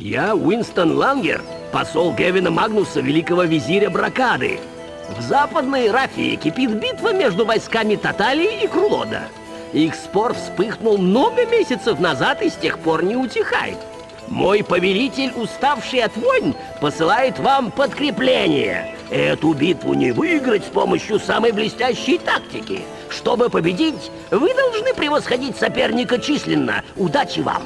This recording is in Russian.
Я Уинстон Лангер, посол Гевина Магнуса, великого визиря Бракады. В Западной Рафии кипит битва между войсками Таталии и Крулода. Их спор вспыхнул много месяцев назад и с тех пор не утихает. Мой повелитель, уставший от войн, посылает вам подкрепление. Эту битву не выиграть с помощью самой блестящей тактики. Чтобы победить, вы должны превосходить соперника численно. Удачи вам!